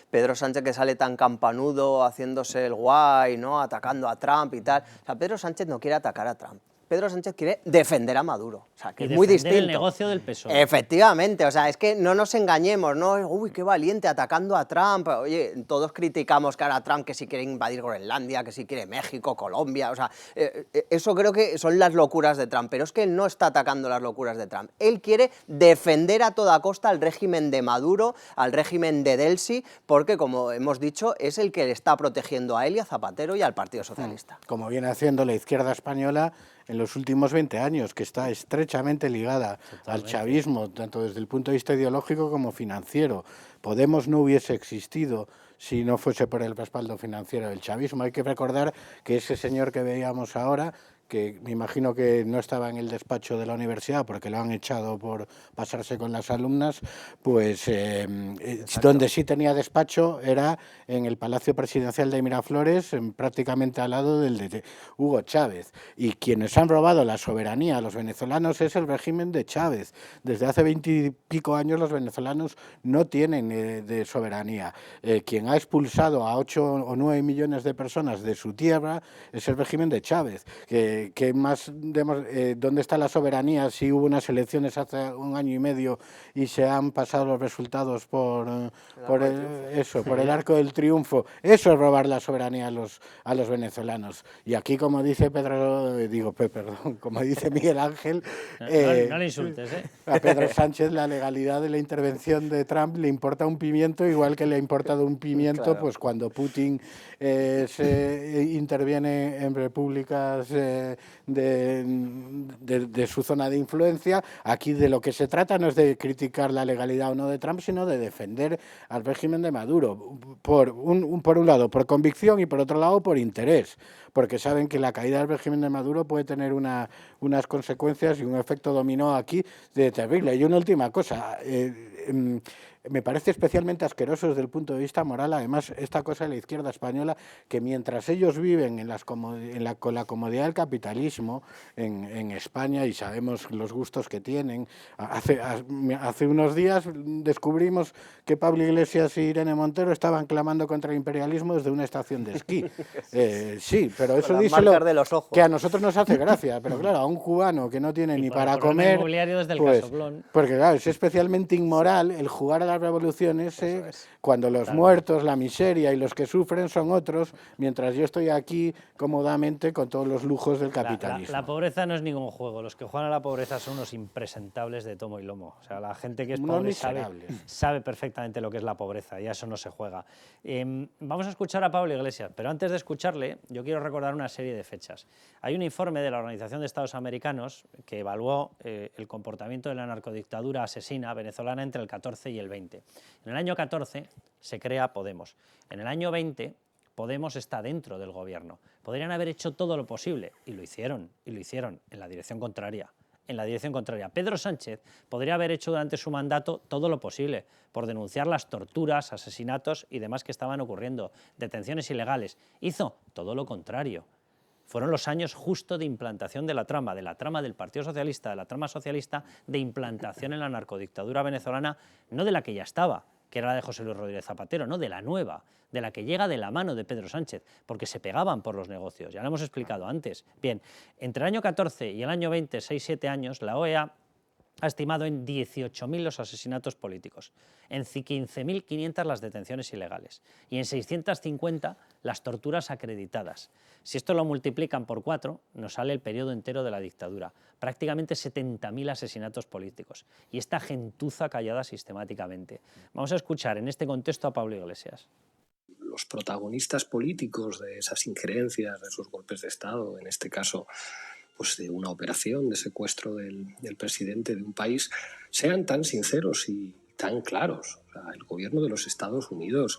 Pedro Sánchez que sale tan campanudo, haciéndose el guay, ¿no? Atacando a Trump y tal. O sea, Pedro Sánchez no quiere atacar a Trump. Pedro Sánchez quiere defender a Maduro, o sea, que es muy distinto. el negocio del PSOE. Efectivamente, o sea, es que no nos engañemos, ¿no? Uy, qué valiente atacando a Trump. Oye, todos criticamos que ahora Trump que si quiere invadir Groenlandia, que si quiere México, Colombia, o sea, eso creo que son las locuras de Trump, pero es que él no está atacando las locuras de Trump. Él quiere defender a toda costa al régimen de Maduro, al régimen de Delcy, porque, como hemos dicho, es el que le está protegiendo a él y a Zapatero y al Partido Socialista. Como viene haciendo la izquierda española en los últimos 20 años, que está estrechamente ligada al chavismo, tanto desde el punto de vista ideológico como financiero. Podemos no hubiese existido si no fuese por el respaldo financiero del chavismo. Hay que recordar que ese señor que veíamos ahora, que me imagino que no estaba en el despacho de la universidad porque lo han echado por pasarse con las alumnas, pues donde sí tenía despacho era en el Palacio Presidencial de Miraflores, prácticamente al lado del de Hugo Chávez. Y quienes han robado la soberanía a los venezolanos es el régimen de Chávez. Desde hace 20 y pico años los venezolanos no tienen de soberanía. Quien ha expulsado a 8 o 9 millones de personas de su tierra es el régimen de Chávez, que más, ¿dónde está la soberanía si hubo unas elecciones hace un año y medio y se han pasado los resultados por el arco del triunfo? Eso es robar la soberanía a los venezolanos. Y aquí, como dice como dice Miguel Ángel, no le insultes, a Pedro Sánchez la legalidad de la intervención de Trump le importa un pimiento, igual que le ha importado un pimiento, claro, pues cuando Putin se interviene en repúblicas de su zona de influencia. Aquí de lo que se trata no es de criticar la legalidad o no de Trump, sino de defender al régimen de Maduro, por un lado por convicción y por otro lado por interés, porque saben que la caída del régimen de Maduro puede tener unas consecuencias y un efecto dominó aquí terrible. Y una última cosa, me parece especialmente asqueroso desde el punto de vista moral, además, esta cosa de la izquierda española, que mientras ellos viven con la comodidad del capitalismo en España, y sabemos los gustos que tienen, hace unos días descubrimos que Pablo Iglesias y Irene Montero estaban clamando contra el imperialismo desde una estación de esquí. Sí, pero eso díselo, que a nosotros nos hace gracia, pero claro, a un cubano que no tiene ni para comer, desde el pues, Casoplón. porque claro, es especialmente inmoral el jugar a las revoluciones cuando los muertos, la miseria y los que sufren son otros, mientras yo estoy aquí cómodamente con todos los lujos del capitalismo. La pobreza no es ningún juego, los que juegan a la pobreza son unos impresentables de tomo y lomo. O sea, la gente que es pobre sabe perfectamente lo que es la pobreza y a eso no se juega. Vamos a escuchar a Pablo Iglesias, pero antes de escucharle yo quiero recordar una serie de fechas. Hay un informe de la Organización de Estados Americanos que evaluó el comportamiento de la narcodictadura asesina venezolana entre el 14 y el 20. En el año 14 se crea Podemos. En el año 20 Podemos está dentro del gobierno. Podrían haber hecho todo lo posible y lo hicieron en la dirección contraria. Pedro Sánchez podría haber hecho durante su mandato todo lo posible por denunciar las torturas, asesinatos y demás que estaban ocurriendo, detenciones ilegales. Hizo todo lo contrario. Fueron los años justo de implantación de la trama del Partido Socialista, de la trama socialista, de implantación en la narcodictadura venezolana, no de la que ya estaba, que era la de José Luis Rodríguez Zapatero, no de la nueva, de la que llega de la mano de Pedro Sánchez, porque se pegaban por los negocios, ya lo hemos explicado antes. Bien, entre el año 14 y el año 20, 6-7 años, la OEA ha estimado en 18.000 los asesinatos políticos, en 15.500 las detenciones ilegales y en 650 las torturas acreditadas. Si esto lo multiplican por 4, nos sale el periodo entero de la dictadura, prácticamente 70.000 asesinatos políticos y esta gentuza callada sistemáticamente. Vamos a escuchar en este contexto a Pablo Iglesias. Los protagonistas políticos de esas injerencias, de esos golpes de Estado, en este caso pues de una operación de secuestro del presidente de un país, sean tan sinceros y tan claros. O sea, el gobierno de los Estados Unidos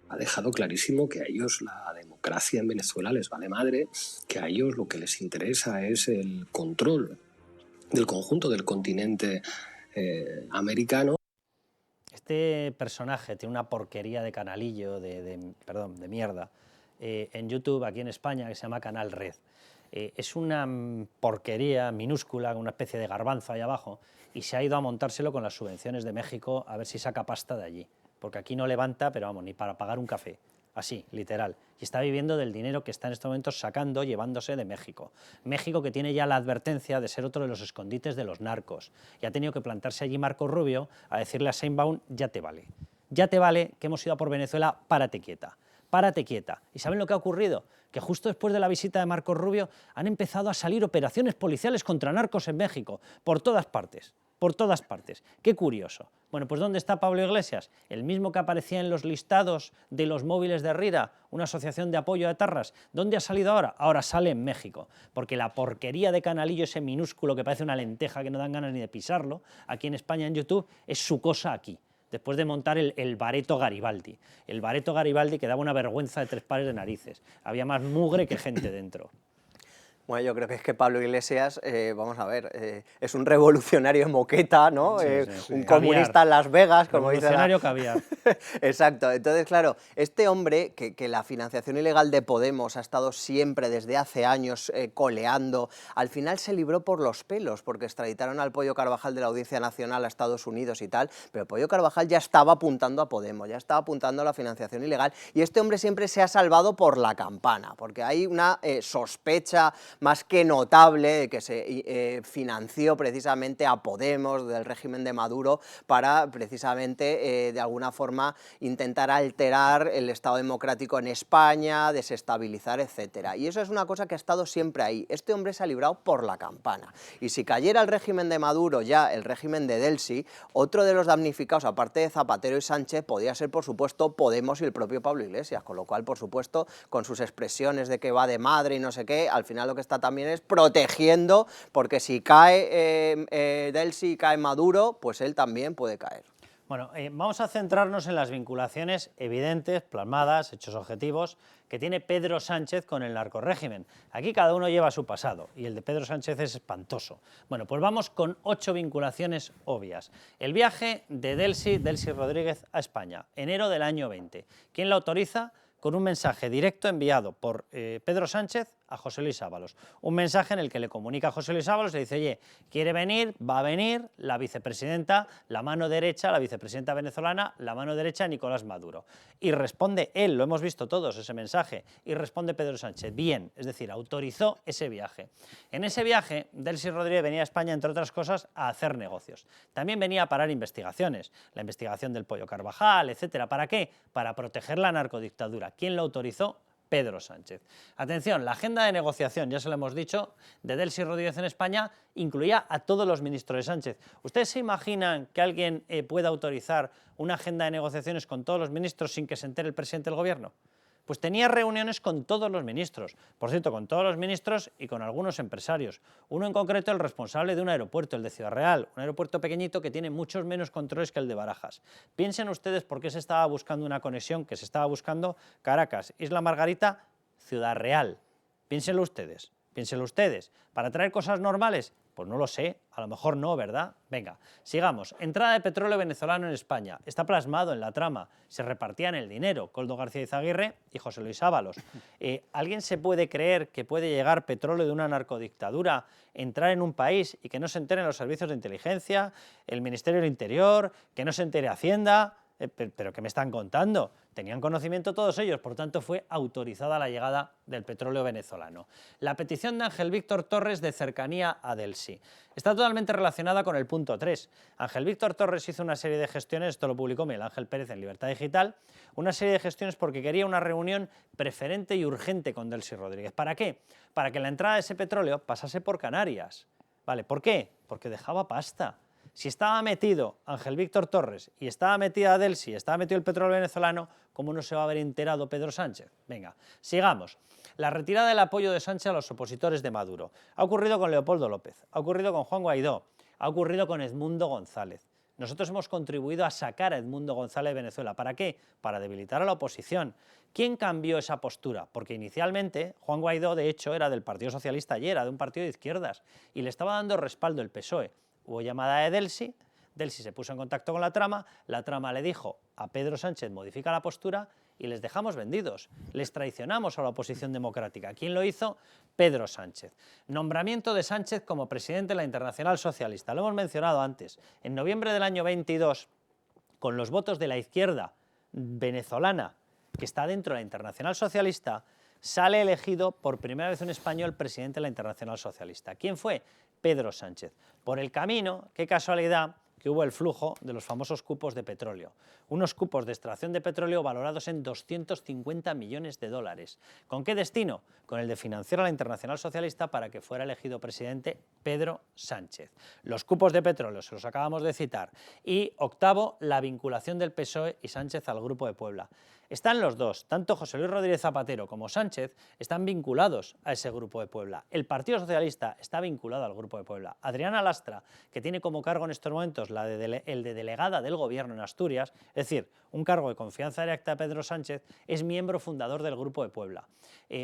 ha dejado clarísimo que a ellos la democracia en Venezuela les vale madre, que a ellos lo que les interesa es el control del conjunto del continente americano. Este personaje tiene una porquería de canalillo, de mierda, en YouTube aquí en España que se llama Canal Red. Es una porquería minúscula, una especie de garbanzo ahí abajo, y se ha ido a montárselo con las subvenciones de México a ver si saca pasta de allí. porque aquí no levanta, pero vamos, ni para pagar un café. Así, literal. Y está viviendo del dinero que está en estos momentos sacando, llevándose de México. México, que tiene ya la advertencia de ser otro de los escondites de los narcos. Y ha tenido que plantarse allí Marco Rubio a decirle a Sheinbaum, ya te vale. Ya te vale que hemos ido a por Venezuela, párate quieta. Párate quieta. ¿Y saben lo que ha ocurrido? Que justo después de la visita de Marco Rubio han empezado a salir operaciones policiales contra narcos en México, por todas partes. Por todas partes. Qué curioso. Bueno, pues ¿dónde está Pablo Iglesias? El mismo que aparecía en los listados de los móviles de RIRA, una asociación de apoyo a etarras. ¿Dónde ha salido ahora? Ahora sale en México, porque la porquería de canalillo ese minúsculo que parece una lenteja que no dan ganas ni de pisarlo, aquí en España en YouTube, es su cosa aquí, después de montar el Bareto Garibaldi. El Bareto Garibaldi que daba una vergüenza de 3 pares de narices. Había más mugre que gente dentro. Bueno, yo creo que es que Pablo Iglesias, vamos a ver, es un revolucionario moqueta, ¿no? Sí, Un comunista en Las Vegas, como dice revolucionario caviar. Exacto. Entonces, claro, este hombre, que la financiación ilegal de Podemos ha estado siempre desde hace años coleando, al final se libró por los pelos, porque extraditaron al Pollo Carvajal de la Audiencia Nacional a Estados Unidos y tal, pero Pollo Carvajal ya estaba apuntando a Podemos, ya estaba apuntando a la financiación ilegal, y este hombre siempre se ha salvado por la campana, porque hay una sospecha más que notable de que se financió precisamente a Podemos del régimen de Maduro para precisamente de alguna forma intentar alterar el Estado democrático en España, desestabilizar, etcétera. Y eso es una cosa que ha estado siempre ahí. Este hombre se ha librado por la campana. Y si cayera el régimen de Maduro, ya el régimen de Delcy, otro de los damnificados, aparte de Zapatero y Sánchez, podría ser, por supuesto, Podemos y el propio Pablo Iglesias, con lo cual, por supuesto, con sus expresiones de que va de madre y no sé qué, al final lo que está también es protegiendo, porque si cae Delcy y cae Maduro, pues él también puede caer. Bueno, vamos a centrarnos en las vinculaciones evidentes, plasmadas, hechos objetivos, que tiene Pedro Sánchez con el narcorrégimen. Aquí cada uno lleva su pasado, y el de Pedro Sánchez es espantoso. Bueno, pues vamos con 8 vinculaciones obvias. El viaje de Delcy Rodríguez a España, enero del año 20. ¿Quién la autoriza? Con un mensaje directo enviado por Pedro Sánchez a José Luis Ábalos. Un mensaje en el que le comunica a José Luis Ábalos, le dice, oye, quiere venir, va a venir la vicepresidenta, la mano derecha, la vicepresidenta venezolana, la mano derecha de Nicolás Maduro. Y responde él, lo hemos visto todos ese mensaje, y responde Pedro Sánchez, bien, es decir, autorizó ese viaje. En ese viaje, Delcy Rodríguez venía a España, entre otras cosas, a hacer negocios. También venía a parar investigaciones, la investigación del Pollo Carvajal, etcétera. ¿Para qué? Para proteger la narcodictadura. ¿Quién lo autorizó? Pedro Sánchez. Atención, la agenda de negociación, ya se lo hemos dicho, de Delcy Rodríguez en España incluía a todos los ministros de Sánchez. ¿Ustedes se imaginan que alguien pueda autorizar una agenda de negociaciones con todos los ministros sin que se entere el presidente del gobierno? Pues tenía reuniones con todos los ministros, por cierto, con todos los ministros y con algunos empresarios. Uno en concreto, el responsable de un aeropuerto, el de Ciudad Real, un aeropuerto pequeñito que tiene muchos menos controles que el de Barajas. Piensen ustedes por qué se estaba buscando una conexión, que se estaba buscando Caracas, Isla Margarita, Ciudad Real. Piénsenlo ustedes, piénsenlo ustedes. ¿Para traer cosas normales? Pues no lo sé, a lo mejor no, ¿verdad? Venga, sigamos. Entrada de petróleo venezolano en España. Está plasmado en la trama. Se repartían el dinero, Koldo García Izaguirre y José Luis Ábalos. ¿Alguien se puede creer que puede llegar petróleo de una narcodictadura, entrar en un país y que no se enteren los servicios de inteligencia, el Ministerio del Interior, que no se entere Hacienda? ¿Pero qué me están contando? Tenían conocimiento todos ellos, por tanto fue autorizada la llegada del petróleo venezolano. La petición de Ángel Víctor Torres de cercanía a Delcy está totalmente relacionada con el punto 3. Ángel Víctor Torres hizo una serie de gestiones, esto lo publicó Miguel Ángel Pérez en Libertad Digital, una serie de gestiones porque quería una reunión preferente y urgente con Delcy Rodríguez. ¿Para qué? Para que la entrada de ese petróleo pasase por Canarias. ¿Vale? ¿Por qué? Porque dejaba pasta. Si estaba metido Ángel Víctor Torres y estaba metida Delcy, estaba metido el petróleo venezolano, ¿cómo no se va a haber enterado Pedro Sánchez? Venga, sigamos. La retirada del apoyo de Sánchez a los opositores de Maduro. Ha ocurrido con Leopoldo López, ha ocurrido con Juan Guaidó, ha ocurrido con Edmundo González. Nosotros hemos contribuido a sacar a Edmundo González de Venezuela. ¿Para qué? Para debilitar a la oposición. ¿Quién cambió esa postura? Porque inicialmente Juan Guaidó, de hecho, era del Partido Socialista y era de un partido de izquierdas y le estaba dando respaldo el PSOE. Hubo llamada de Delcy, Delcy se puso en contacto con la trama le dijo a Pedro Sánchez modifica la postura y les dejamos vendidos, les traicionamos a la oposición democrática. ¿Quién lo hizo? Pedro Sánchez. Nombramiento de Sánchez como presidente de la Internacional Socialista, lo hemos mencionado antes. En noviembre del año 22, con los votos de la izquierda venezolana, que está dentro de la Internacional Socialista, sale elegido por primera vez un español presidente de la Internacional Socialista. ¿Quién fue? Pedro Sánchez. Por el camino, qué casualidad, que hubo el flujo de los famosos cupos de petróleo. Unos cupos de extracción de petróleo valorados en 250 millones de dólares. ¿Con qué destino? Con el de financiar a la Internacional Socialista para que fuera elegido presidente Pedro Sánchez. Los cupos de petróleo, se los acabamos de citar. Y octavo, la vinculación del PSOE y Sánchez al Grupo de Puebla. Están los dos, tanto José Luis Rodríguez Zapatero como Sánchez están vinculados a ese Grupo de Puebla. El Partido Socialista está vinculado al Grupo de Puebla. Adriana Lastra, que tiene como cargo en estos momentos el de delegada del Gobierno en Asturias, es decir, un cargo de confianza directa de Pedro Sánchez, es miembro fundador del Grupo de Puebla.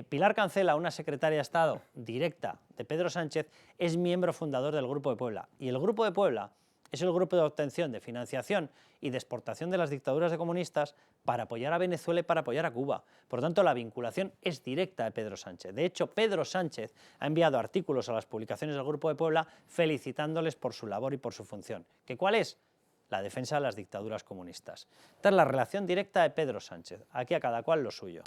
Pilar Cancela, una secretaria de Estado directa de Pedro Sánchez, es miembro fundador del Grupo de Puebla. Y el Grupo de Puebla es el grupo de obtención de financiación y de exportación de las dictaduras de comunistas para apoyar a Venezuela y para apoyar a Cuba. Por tanto, la vinculación es directa de Pedro Sánchez. De hecho, Pedro Sánchez ha enviado artículos a las publicaciones del Grupo de Puebla felicitándoles por su labor y por su función. ¿Que cuál es? La defensa de las dictaduras comunistas. Esta es la relación directa de Pedro Sánchez. Aquí a cada cual lo suyo.